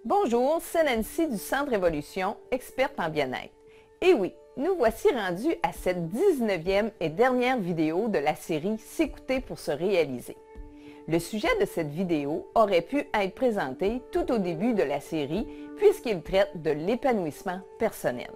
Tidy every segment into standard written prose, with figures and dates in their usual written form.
Bonjour, c'est Nancy du Centre Évolution, experte en bien-être. Et oui, nous voici rendus à cette 19e et dernière vidéo de la série S'écouter pour se réaliser. Le sujet de cette vidéo aurait pu être présenté tout au début de la série puisqu'il traite de l'épanouissement personnel.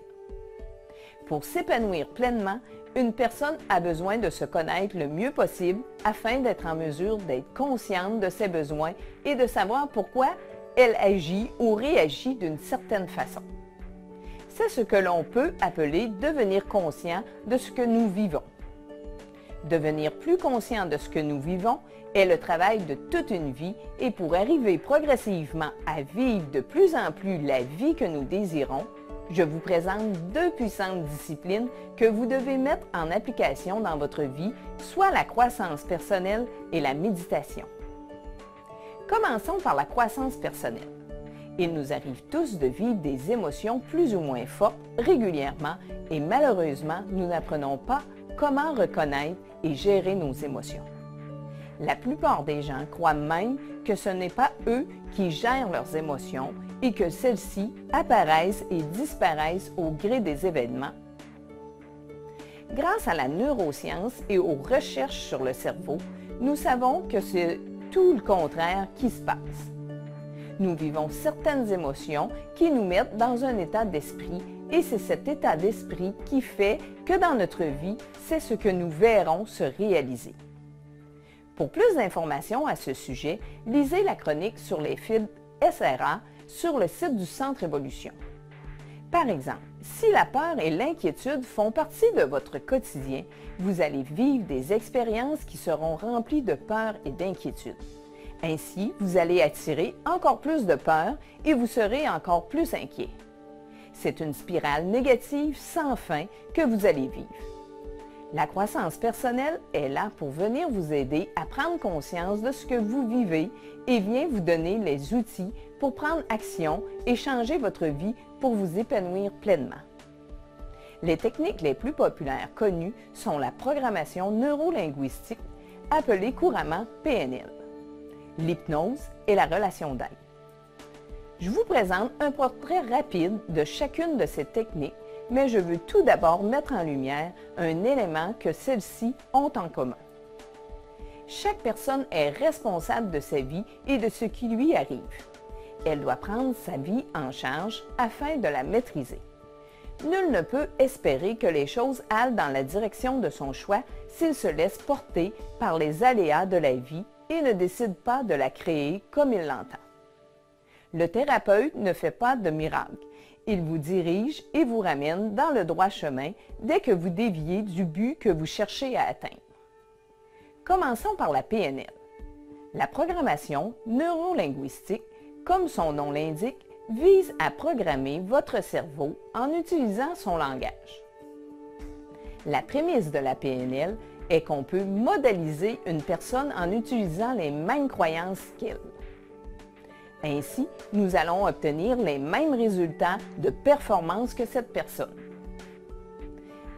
Pour s'épanouir pleinement, une personne a besoin de se connaître le mieux possible afin d'être en mesure d'être consciente de ses besoins et de savoir pourquoi elle agit ou réagit d'une certaine façon. C'est ce que l'on peut appeler devenir conscient de ce que nous vivons. Devenir plus conscient de ce que nous vivons est le travail de toute une vie et pour arriver progressivement à vivre de plus en plus la vie que nous désirons, je vous présente deux puissantes disciplines que vous devez mettre en application dans votre vie, soit la croissance personnelle et la méditation. Commençons par la croissance personnelle. Il nous arrive tous de vivre des émotions plus ou moins fortes régulièrement et malheureusement, nous n'apprenons pas comment reconnaître et gérer nos émotions. La plupart des gens croient même que ce n'est pas eux qui gèrent leurs émotions et que celles-ci apparaissent et disparaissent au gré des événements. Grâce à la neuroscience et aux recherches sur le cerveau, nous savons que c'est tout le contraire qui se passe. Nous vivons certaines émotions qui nous mettent dans un état d'esprit et c'est cet état d'esprit qui fait que dans notre vie, c'est ce que nous verrons se réaliser. Pour plus d'informations à ce sujet, lisez la chronique sur les filtres SRA sur le site du Centre Évolution. Par exemple, si la peur et l'inquiétude font partie de votre quotidien, vous allez vivre des expériences qui seront remplies de peur et d'inquiétude. Ainsi, vous allez attirer encore plus de peur et vous serez encore plus inquiet. C'est une spirale négative sans fin que vous allez vivre. La croissance personnelle est là pour venir vous aider à prendre conscience de ce que vous vivez et vient vous donner les outils pour prendre action et changer votre vie pour vous épanouir pleinement. Les techniques les plus populaires connues sont la programmation neurolinguistique, appelée couramment PNL, l'hypnose et la relation d'aide. Je vous présente un portrait rapide de chacune de ces techniques, mais je veux tout d'abord mettre en lumière un élément que celles-ci ont en commun. Chaque personne est responsable de sa vie et de ce qui lui arrive. Elle doit prendre sa vie en charge afin de la maîtriser. Nul ne peut espérer que les choses aillent dans la direction de son choix s'il se laisse porter par les aléas de la vie et ne décide pas de la créer comme il l'entend. Le thérapeute ne fait pas de miracle. Il vous dirige et vous ramène dans le droit chemin dès que vous déviez du but que vous cherchez à atteindre. Commençons par la PNL. La programmation neurolinguistique, comme son nom l'indique, vise à programmer votre cerveau en utilisant son langage. La prémisse de la PNL est qu'on peut modéliser une personne en utilisant les mêmes croyances qu'elle. Ainsi, nous allons obtenir les mêmes résultats de performance que cette personne.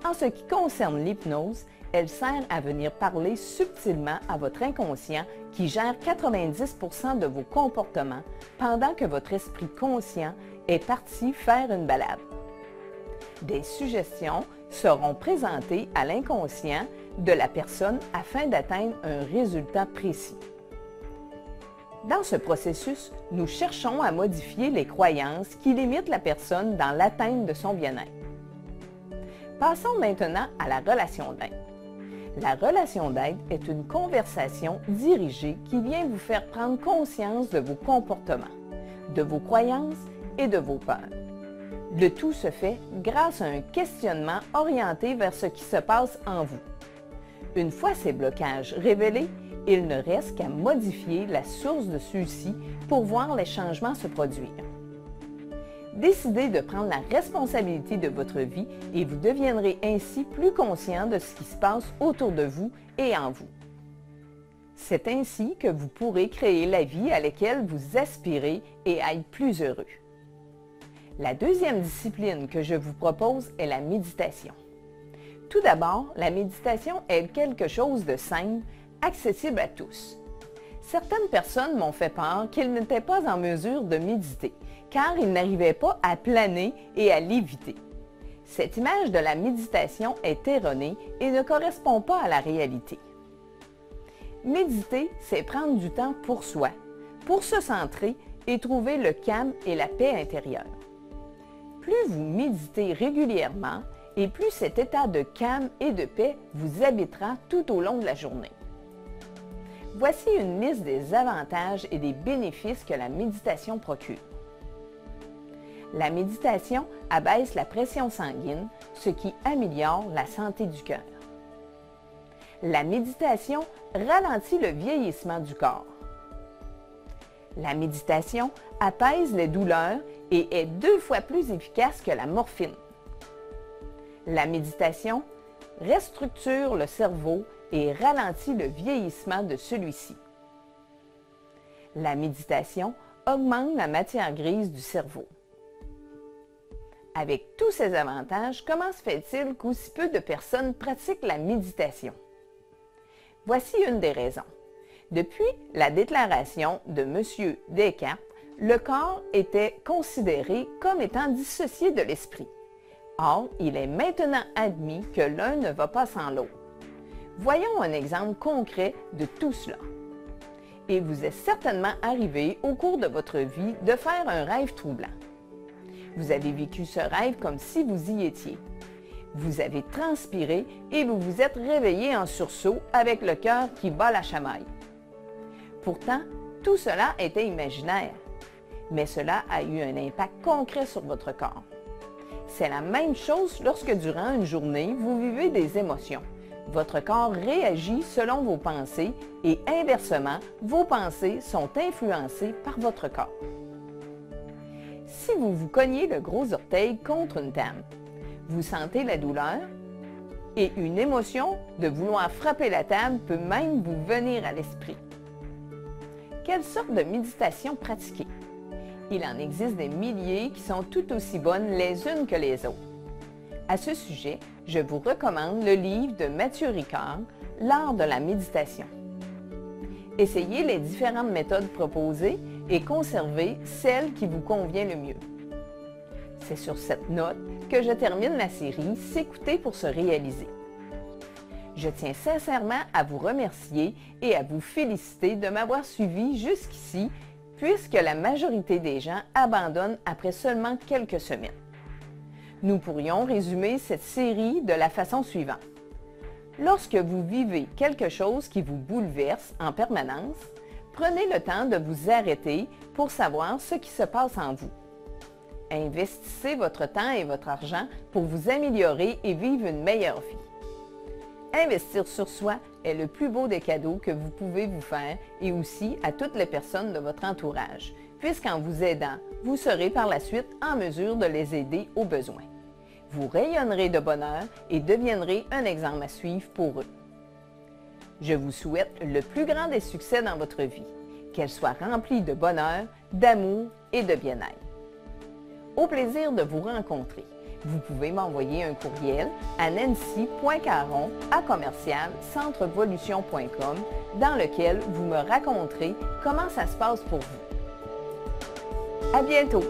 En ce qui concerne l'hypnose, elle sert à venir parler subtilement à votre inconscient qui gère 90% de vos comportements pendant que votre esprit conscient est parti faire une balade. Des suggestions seront présentées à l'inconscient de la personne afin d'atteindre un résultat précis. Dans ce processus, nous cherchons à modifier les croyances qui limitent la personne dans l'atteinte de son bien-être. Passons maintenant à la relation d'aide. La relation d'aide est une conversation dirigée qui vient vous faire prendre conscience de vos comportements, de vos croyances et de vos peurs. Le tout se fait grâce à un questionnement orienté vers ce qui se passe en vous. Une fois ces blocages révélés, il ne reste qu'à modifier la source de ceux-ci pour voir les changements se produire. Décidez de prendre la responsabilité de votre vie et vous deviendrez ainsi plus conscient de ce qui se passe autour de vous et en vous. C'est ainsi que vous pourrez créer la vie à laquelle vous aspirez et être plus heureux. La deuxième discipline que je vous propose est la méditation. Tout d'abord, la méditation est quelque chose de simple, accessible à tous. Certaines personnes m'ont fait part qu'ils n'étaient pas en mesure de méditer, car ils n'arrivaient pas à planer et à léviter. Cette image de la méditation est erronée et ne correspond pas à la réalité. Méditer, c'est prendre du temps pour soi, pour se centrer et trouver le calme et la paix intérieure. Plus vous méditez régulièrement, et plus cet état de calme et de paix vous habitera tout au long de la journée. Voici une liste des avantages et des bénéfices que la méditation procure. La méditation abaisse la pression sanguine, ce qui améliore la santé du cœur. La méditation ralentit le vieillissement du corps. La méditation apaise les douleurs et est 2 fois plus efficace que la morphine. La méditation restructure le cerveau et ralentit le vieillissement de celui-ci. La méditation augmente la matière grise du cerveau. Avec tous ces avantages, comment se fait-il qu'aussi peu de personnes pratiquent la méditation? Voici une des raisons. Depuis la déclaration de M. Descartes, le corps était considéré comme étant dissocié de l'esprit. Or, il est maintenant admis que l'un ne va pas sans l'autre. Voyons un exemple concret de tout cela. Il vous est certainement arrivé au cours de votre vie de faire un rêve troublant. Vous avez vécu ce rêve comme si vous y étiez. Vous avez transpiré et vous vous êtes réveillé en sursaut avec le cœur qui bat la chamaille. Pourtant, tout cela était imaginaire, mais cela a eu un impact concret sur votre corps. C'est la même chose lorsque durant une journée, vous vivez des émotions. Votre corps réagit selon vos pensées et inversement, vos pensées sont influencées par votre corps. Si vous vous cognez le gros orteil contre une table, vous sentez la douleur et une émotion de vouloir frapper la table peut même vous venir à l'esprit. Quelle sorte de méditation pratiquer? Il en existe des milliers qui sont tout aussi bonnes les unes que les autres. À ce sujet, je vous recommande le livre de Mathieu Ricard, L'art de la méditation. Essayez les différentes méthodes proposées et conservez celle qui vous convient le mieux. C'est sur cette note que je termine la série « S'écouter pour se réaliser ». Je tiens sincèrement à vous remercier et à vous féliciter de m'avoir suivi jusqu'ici, puisque la majorité des gens abandonnent après seulement quelques semaines. Nous pourrions résumer cette série de la façon suivante. Lorsque vous vivez quelque chose qui vous bouleverse en permanence, prenez le temps de vous arrêter pour savoir ce qui se passe en vous. Investissez votre temps et votre argent pour vous améliorer et vivre une meilleure vie. Investir sur soi est le plus beau des cadeaux que vous pouvez vous faire et aussi à toutes les personnes de votre entourage, puisqu'en vous aidant, vous serez par la suite en mesure de les aider aux besoins. Vous rayonnerez de bonheur et deviendrez un exemple à suivre pour eux. Je vous souhaite le plus grand des succès dans votre vie, qu'elle soit remplie de bonheur, d'amour et de bien-être. Au plaisir de vous rencontrer. Vous pouvez m'envoyer un courriel à nancy.caron@centrevolution.com dans lequel vous me raconterez comment ça se passe pour vous. À bientôt!